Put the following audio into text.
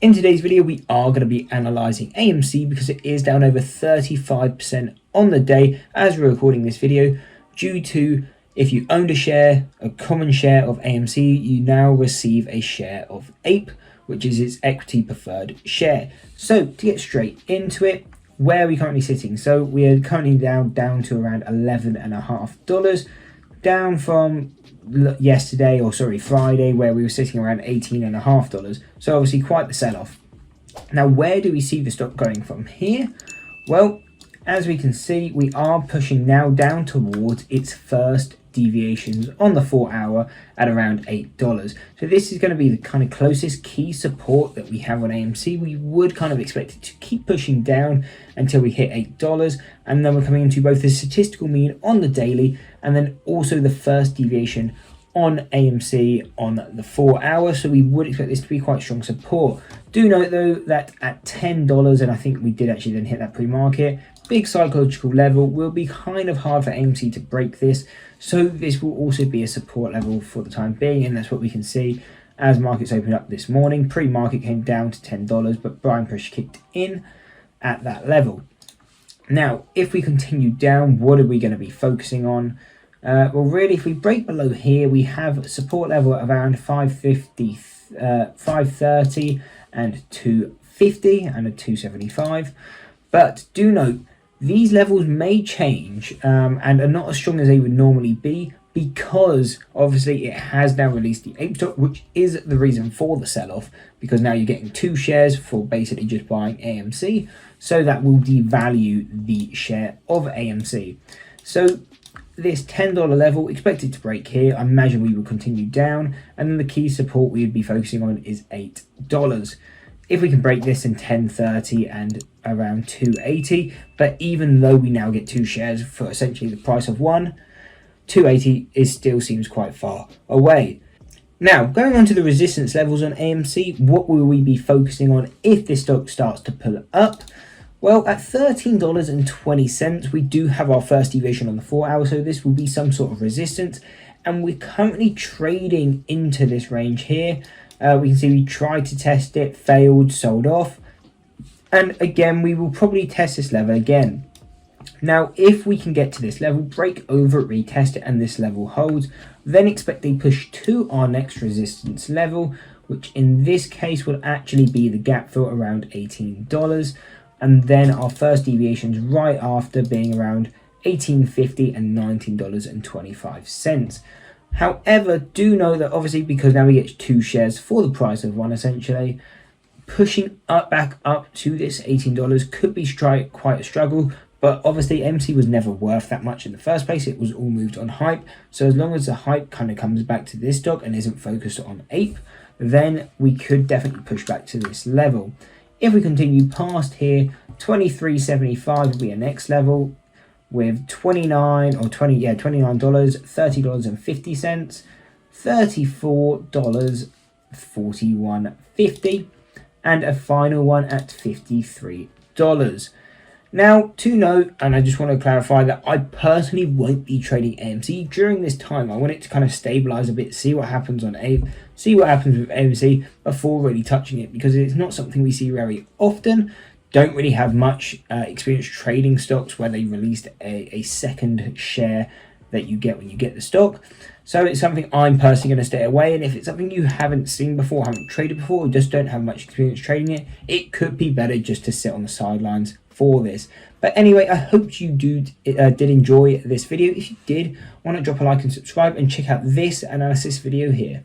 In today's video, we are going to be analysing AMC because it is down over 35% on the day as we're recording this video due to if you owned a share, a common share of AMC, you now receive a share of APE, which is its equity preferred share. So to get straight into it, where are we currently sitting? So we are currently down to around $11.50, down from Friday, where we were sitting around $18.50. So obviously quite the sell-off. Now, where do we see the stock going from here? Well, as we can see, we are pushing now down towards its first deviations on the 4 hour at around $8. So this is going to be the kind of closest key support that we have on AMC. We would kind of expect it to keep pushing down until we hit $8, and then we're coming into both the statistical mean on the daily and then also the first deviation on AMC on the 4 hour. So we would expect this to be quite strong support. Do note though that at $10, and I think we did actually then hit that pre-market, big psychological level, will be kind of hard for AMC to break this. So this will also be a support level for the time being, and that's what we can see as markets opened up this morning. Pre-market came down to $10, but buying pressure kicked in at that level. Now, if we continue down, what are we going to be focusing on? Well, really, if we break below here, we have support level around 550, 530 and 250 and a 275. But do note, these levels may change and are not as strong as they would normally be, because obviously it has now released the APE stock, which is the reason for the sell-off, because now you're getting 2 shares for basically just buying AMC, so that will devalue the share of AMC. So this $10 level expected to break here. I imagine we will continue down, and then the key support we would be focusing on is $8. If we can break this in 10.30 and around 280, but even though we now get 2 shares for essentially the price of 1, 280 still seems quite far away. Now, going on to the resistance levels on AMC, what will we be focusing on if this stock starts to pull up? Well, at $13.20, we do have our first deviation on the 4 hour, so this will be some sort of resistance, and we're currently trading into this range here. We can see we tried to test it, failed, sold off, and again we will probably test this level again. Now, if we can get to this level, break over, retest it, and this level holds, then expect a push to our next resistance level, which in this case will actually be the gap fill around $18, and then our first deviations right after being around $18.50 and $19.25. However, do know that obviously because now we get 2 shares for the price of 1 essentially, pushing back up to this $18 could be quite a struggle, but obviously AMC was never worth that much in the first place. It was all moved on hype, so as long as the hype kind of comes back to this stock and isn't focused on APE, then we could definitely push back to this level. If we continue past here, $23.75 will be our next level, with $29, $30.50, $34.41.50, and a final one at $53. Now, to note, and I just want to clarify that I personally won't be trading AMC during this time. I want it to kind of stabilize a bit, see what happens on APE, see what happens with AMC before really touching it, because it's not something we see very often. Don't really have much experience trading stocks where they released a second share that you get when you get the stock. So it's something I'm personally going to stay away. And if it's something you haven't seen before, haven't traded before, or just don't have much experience trading it, it could be better just to sit on the sidelines for this. But anyway, I hope you did enjoy this video. If you did, why not drop a like and subscribe and check out this analysis video here.